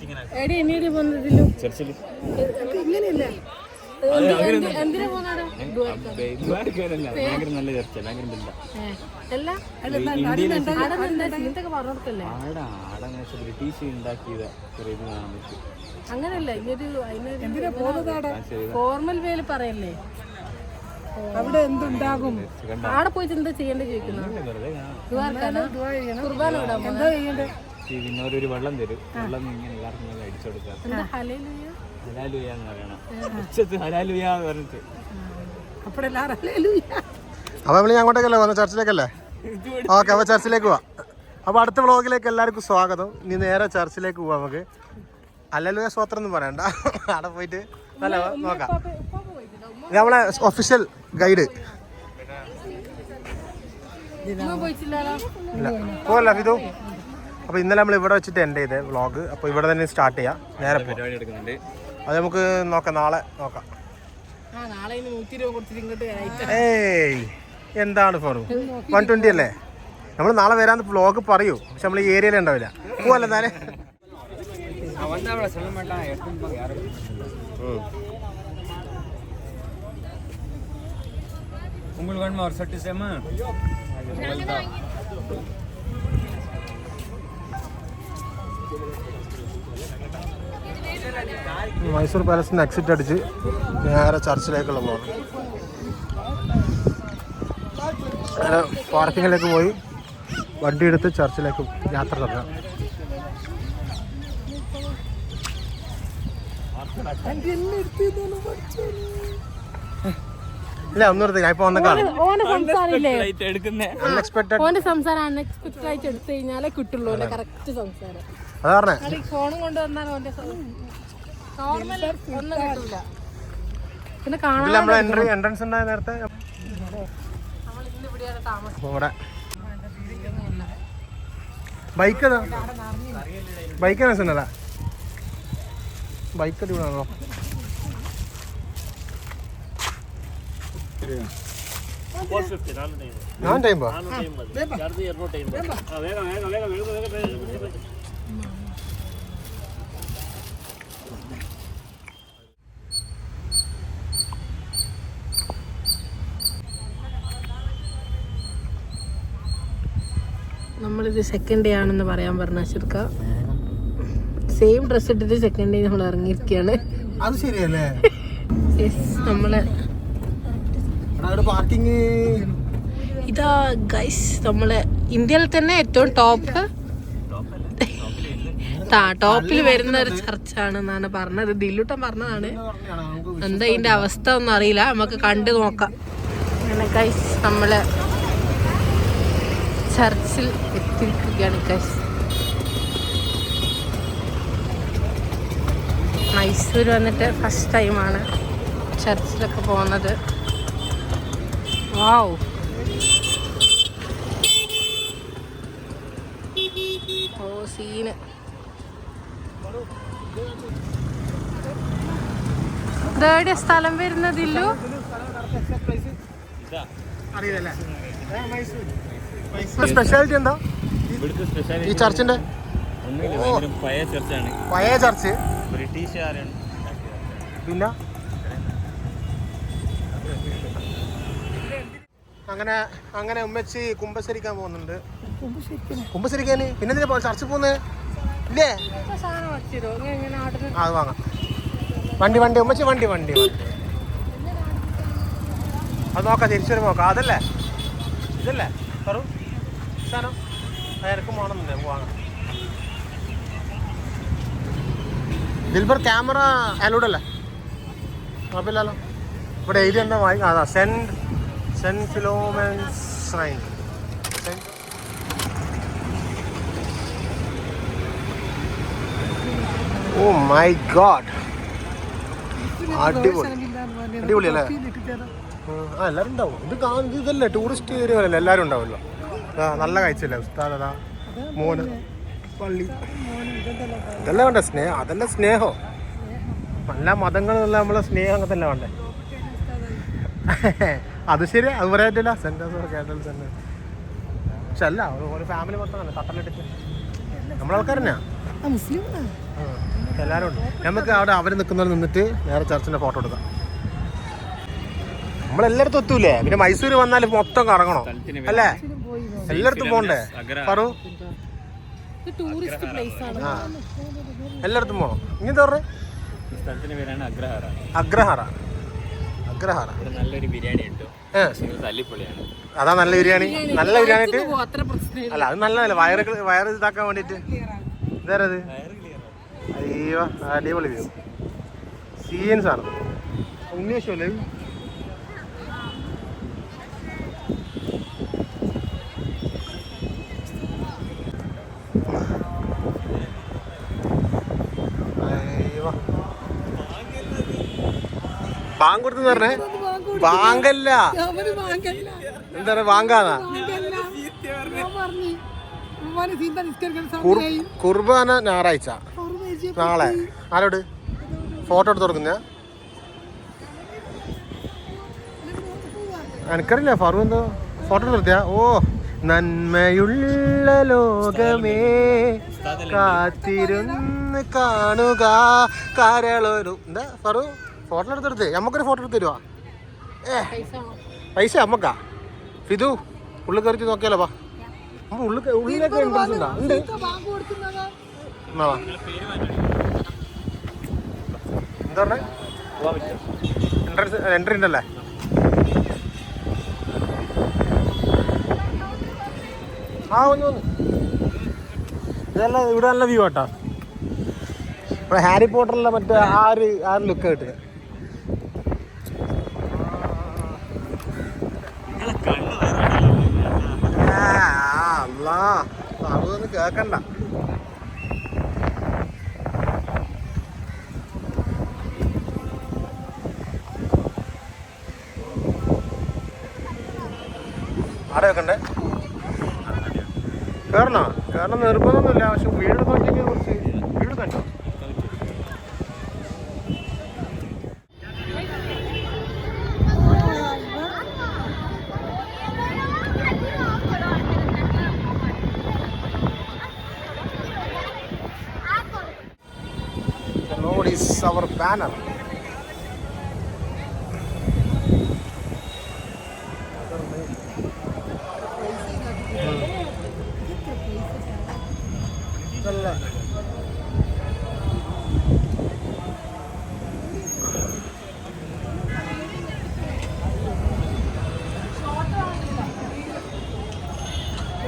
ഇങ്ങനെയല്ല നല്ല ചർച്ച ബ്രിട്ടീഷ് ഉണ്ടാക്കിയത് അങ്ങനല്ല ഫോർമൽ വേല് പറയല്ലേ അവിടെ എന്തുണ്ടാകും ആടെ പോയിട്ട് എന്താ ചെയ്യേണ്ടത് ചോദിക്കുന്നു പിന്നെ ഒരു വെള്ളം തരും വെള്ളം ഇങ്ങനെ എല്ലാവർക്കും അടിച്ചു കൊടുക്കാം ഹലാലുയാന്ന് പറയണം ഹലാലുയാന്ന് പറഞ്ഞിട്ട് അപ്പൊ നമ്മൾ അങ്ങോട്ടേക്കല്ലേ വന്ന ചർച്ചിലേക്കല്ലേ ഓക്കെ അപ്പൊ ചർച്ചിലേക്ക് പോവാം അപ്പൊ അടുത്ത വ്ളോഗിലേക്ക് എല്ലാവർക്കും സ്വാഗതം ഇനി നേരെ ചർച്ചിലേക്ക് പോവാം നമുക്ക് ഹല്ലേലൂയ സ്തോത്രം ഒന്നും പറയണ്ട അവിടെ പോയിട്ട് നല്ല നോക്കാം നമ്മളെ ഒഫീഷ്യൽ ഗൈഡ് പോവല്ല ഇതു അപ്പൊ ഇന്നലെ നമ്മൾ ഇവിടെ വെച്ചിട്ട് എൻഡ് ചെയ്തേ വ്ളോഗ് അപ്പൊ ഇവിടെ തന്നെ സ്റ്റാർട്ട് ചെയ്യാം നേരെ പരിപാടി എടുക്കുന്നുണ്ട് അത് നമുക്ക് നോക്കാം നാളെ നോക്കാം ഏയ് എന്താണ് ഫോൺ 120 അല്ലേ നമ്മൾ നാളെ വരാന്ന് വ്ളോഗ് പറയൂ പക്ഷെ നമ്മൾ ഈ ഏരിയയിൽ ഉണ്ടാവില്ല പോവല്ലേ താനെ മൈസൂർ പാലസിന് എക്സിറ്റ് അടിച്ച് നേരെ ചർച്ചിലേക്കുള്ള പോകണം നേരെ പാർക്കിങ്ങിലേക്ക് പോയി വണ്ടി എടുത്ത് ചർച്ചിലേക്ക് യാത്ര തുടങ്ങാം ഇല്ല ഒന്നും എടുത്ത് ഞാൻ ഇപ്പൊ വന്ന കാണും ഓന്റെ സംസാരം അൺഎക്സ്പെക്ടഡ് ആയിട്ട് എടുത്തു കഴിഞ്ഞാലേ കിട്ടുള്ളൂ ഓന്റെ കറക്റ്റ് സംസാരം അതാ പറഞ്ഞേ ഫോണും കൊണ്ടുവന്നാൽ ഓന്റെ നോർമൽ ഒന്നും കിട്ടൂല പിന്നെ കാണാൻ നമ്മളെ എൻട്രൻസ് ഉണ്ടായ നേരത്തെ ഇവിടെ ബൈക്ക് ബൈക്ക് രസമുണ്ടല്ലേ ബൈക്ക് അടിപൊളിയാണല്ലോ ഞാൻ ടൈം നമ്മളിത് സെക്കൻഡ് ഡേ ആണെന്ന് പറയാൻ പറഞ്ഞ ശുക്ക സെയിം ഡ്രസ് ഇട്ടിട്ട് സെക്കൻഡ് ഡേ നമ്മൾ ഇറങ്ങിയിരിക്കുകയാണ് അത് ശരിയല്ലേ നമ്മള് പാർക്കിംഗ് ഇതാ ഗൈസ് നമ്മള് ഇന്ത്യയിൽ തന്നെ ഏറ്റവും ടോപ്പിൽ വരുന്ന ഒരു ചർച്ചാണെന്നാണ് പറഞ്ഞത് ദില്ലൂട്ടൻ പറഞ്ഞതാണ് എന്താ ഇതിന്റെ അവസ്ഥ ഒന്നും അറിയില്ല നമുക്ക് കണ്ടു നോക്കാം അങ്ങനെ ഗൈസ് നമ്മള് ചർച്ചിൽ എത്തിയിരിക്കുകയാണ് ഗൈസ് മൈസൂർ വന്നിട്ട് ഫസ്റ്റ് ടൈമാണ് ചർച്ചിലൊക്കെ പോകുന്നത് വാവ് ഓ സീന് ഇതെവിടെയാ സ്ഥലം വരുന്നതില്ലു സ്പെഷ്യാലിറ്റി എന്താ ഈ ചർച്ചിന്റെ പഴയ ചർച്ച് ബ്രിട്ടീഷുകാരാണ് പിന്നെ അങ്ങനെ ഉമ്മച്ചി കുമ്പസരിക്കാൻ പോകുന്നുണ്ട് കുമ്പസരിക്കാന് പിന്നെ ചർച്ച പോകുന്നേ ഇല്ലേ അത് വാങ്ങാം വണ്ടി ഉമ്മച്ചി വണ്ടി അത് നോക്കാം തിരിച്ചു വരുമ്പോൾ നോക്കാം അതല്ലേ ഇതല്ലേ പറു സാധനം എനക്കും വേണമെന്നുണ്ട് നമുക്ക് വാങ്ങാം ദിൽബർ ക്യാമറ അലൗഡ് അല്ലേ കുഴപ്പമില്ലല്ലോ ഇവിടെ എഴുതി എന്താ വാങ്ങി അതാ saint Philomena's sign oh my God അടിപൊളി അല്ലേ ആ എല്ലാവരും ഉണ്ടാവും ഇതല്ലേ ടൂറിസ്റ്റ് ഏരിയ അല്ലേ എല്ലാവരും ഉണ്ടാവുമല്ലോ നല്ല കാഴ്ചയല്ലേ ഉസ്താദ് അതാ മോന് പള്ളി ഇതെല്ലാം വേണ്ടേ സ്നേഹം അതല്ല സ്നേഹം എല്ലാ മതങ്ങളിലുള്ള നമ്മളെ സ്നേഹം അങ്ങനെ തന്നെ വേണ്ടേ അത് ശരി അത് പറയാറ്റില്ല സെൻറ്റേഴ്സ് കേട്ടൽ തന്നെ പക്ഷെ അല്ല ഒരു ഫാമിലി മൊത്തം തന്നെ തട്ടലിട്ടിട്ട് നമ്മളാൾക്കാർ തന്നെയാ മുസ്ലിം എല്ലാവരും ഉണ്ട്. നമുക്ക് അവിടെ അവർ നിൽക്കുന്നവർ നിന്നിട്ട് നേരെ ചർച്ചിന്റെ ഫോട്ടോ എടുക്കാം. നമ്മളെല്ലായിടത്തും എത്തൂലേ? പിന്നെ മൈസൂർ വന്നാൽ മൊത്തം കറങ്ങണം അല്ലേ? എല്ലായിടത്തും പോണ്ടേ പറു? ടൂറിസ്റ്റ് പ്ലേസ് ആണ്. ആ എല്ലായിടത്തും പോകണം. ഇങ്ങനത്തെ പറഞ്ഞേ സ്ഥലത്തിന്റെ പേരാണ് അഗ്രഹാര. അഗ്രഹാര. അഗ്രഹാര നല്ലൊരു ബിരിയാണി കിട്ടും. തല്ലിപ്പൊളിയാണ്. അതാ നല്ല ബിരിയാണി. നല്ല ബിരിയാണി അത്ര പ്രശ്നമില്ല. അല്ല അത് നല്ലതല്ലേ? വയറ് ഇതാക്കാൻ വേണ്ടിട്ട്. ഇതാരത്? അയ്യോ അടിപൊളി വ്യൂ. സീൻസ് ആണ്. ഉണ്ണിയേശല്ലേ? ബാങ്ക് കൊടുത്തെന്ന് പറഞ്ഞേ? ബാങ്കല്ല, എന്താ പറയാ, ബാങ്കാന്നാ? കുർബാന ഞായറാഴ്ച. നാളെ ആരോട് ഫോട്ടോ എടുത്ത് കൊടുക്കുന്ന? എനിക്കറിയില്ല. ഫറു എന്തോ ഫോട്ടോ എടുത്ത് നിർത്തിയാ? ഓ നന്മയുള്ള ലോകമേ കാത്തിരുന്ന് കാണുക കരളൊരു. എന്താ ഫറു ഫോട്ടോ എടുത്തെടുത്ത് നമുക്കൊരു ഫോട്ടോ എടുത്ത് തരുവാ? പൈസ നമ്മക്കാ? ഫിദു ഉള്ളിൽ കയറി നോക്കിയാലോ? പാ ഉള്ളിലൊക്കെ എൻട്രൻസ് ഉണ്ടാ? ഉണ്ട്. എന്താ പറഞ്ഞേ? എൻട്രി ഉണ്ടല്ലേ? ആ ഒന്ന് ഇതെല്ലാം ഇവിടെ നല്ല വ്യൂ ആട്ടോ. ഇവിടെ ഹാരി പോട്ടറിലെ മറ്റേ ആ ഒരു ലുക്ക് കിട്ടുന്നത്. അതൊന്നും കേക്കണ്ട. ആടെ വെക്കണ്ടേ? കയറണോ? കയറണം നിർബന്ധമൊന്നുമില്ല. പക്ഷെ വീട് നോക്കിയെങ്കിൽ കുറച്ച് വീട് കണ്ടോ? is our banner.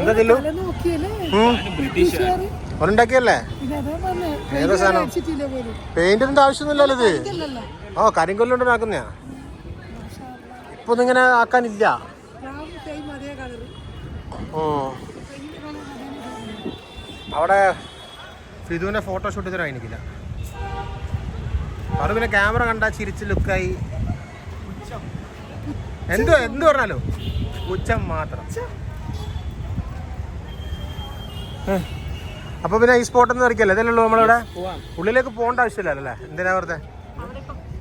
എന്താ ചെല്ലു ഉണ്ടാക്കിയല്ലേ? ഏതാ സാധനം? പെയിന്റിന്റെ ആവശ്യമൊന്നുമില്ലല്ലോ ഇത്. ഓ കരിങ്കൊല്ലുകൊണ്ട് ആക്കുന്നയാ. ഇപ്പൊ ഒന്നും ഇങ്ങനെ ആക്കാനില്ല. ഓ അവിടെ ഫിദുവിന്റെ ഫോട്ടോഷൂട്ട് ഇതുവരെ എനിക്കില്ല. അവിടെ പിന്നെ ക്യാമറ കണ്ടാ ചിരിച്ച് ലുക്കായി. എന്ത് പറഞ്ഞാലോ ഉച്ചം മാത്രം. അപ്പൊ പിന്നെ ഈ സ്പോട്ട് ഒന്നും ഇറക്കിയല്ലേ? ഇതല്ലല്ലോ നമ്മളിവിടെ. ഉള്ളിലേക്ക് പോകേണ്ട ആവശ്യമില്ലല്ലോ അല്ലേ? എന്തിനാ വെറുതെ?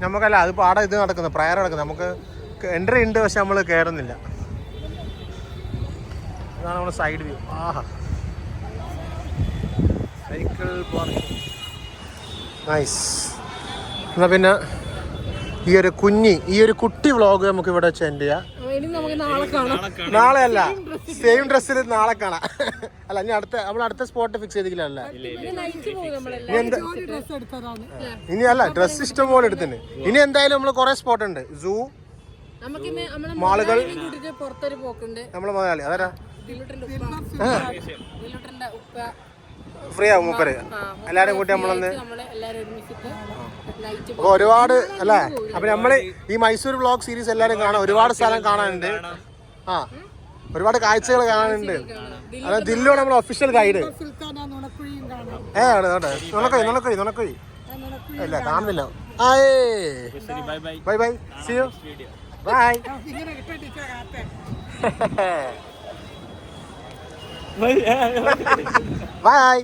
നമുക്കല്ല അത് പാടെ ഇത് നടക്കുന്നത്, പ്രയർ നടക്കുന്നത്. നമുക്ക് എൻട്രി ഉണ്ട്, പക്ഷെ നമ്മൾ കയറുന്നില്ല. ഇതാണ് നമ്മുടെ സൈഡ് വ്യൂ. ആഹാ, സൈക്കിൾ പാർക്ക് നൈസ്. എന്നാ പിന്നെ ഈ ഒരു കുട്ടി വ്ളോഗ് നമുക്ക് ഇവിടെ വെച്ച് എൻഡ് ചെയ്യാം. നാളെ അല്ല, സെയിം ഡ്രസ്സിൽ നാളെ കാണാം. അല്ല ഇനി അടുത്ത സ്പോട്ട് ഫിക്സ് ചെയ്തില്ലല്ലേ? ഇനി അല്ല, ഡ്രസ് ഇഷ്ടം പോലെ എടുത്തിന്. ഇനി എന്തായാലും നമ്മള് കൊറേ സ്പോട്ട് ഉണ്ട്. സൂ, മാളുകൾ, നമ്മളെ മുതലാളി അതാരാ ഫ്രീ ആവും മൂപ്പര്. എല്ലാരും കൂട്ടി നമ്മളൊന്ന് അപ്പൊ ഒരുപാട് അല്ലേ? അപ്പൊ നമ്മള് ഈ മൈസൂർ വ്ളോഗ് സീരീസ് എല്ലാരും കാണാം. ഒരുപാട് സ്ഥലം കാണാനുണ്ട്. ആ, ഒരുപാട് കാഴ്ചകൾ കാണാനുണ്ട്. അതെ, ദില്ലുവാണ് നമ്മൾ ഒഫീഷ്യൽ ഗൈഡ്. നുണക്കുഴി ഇല്ല, കാണുന്നില്ല. Bye bye, see you, bye by.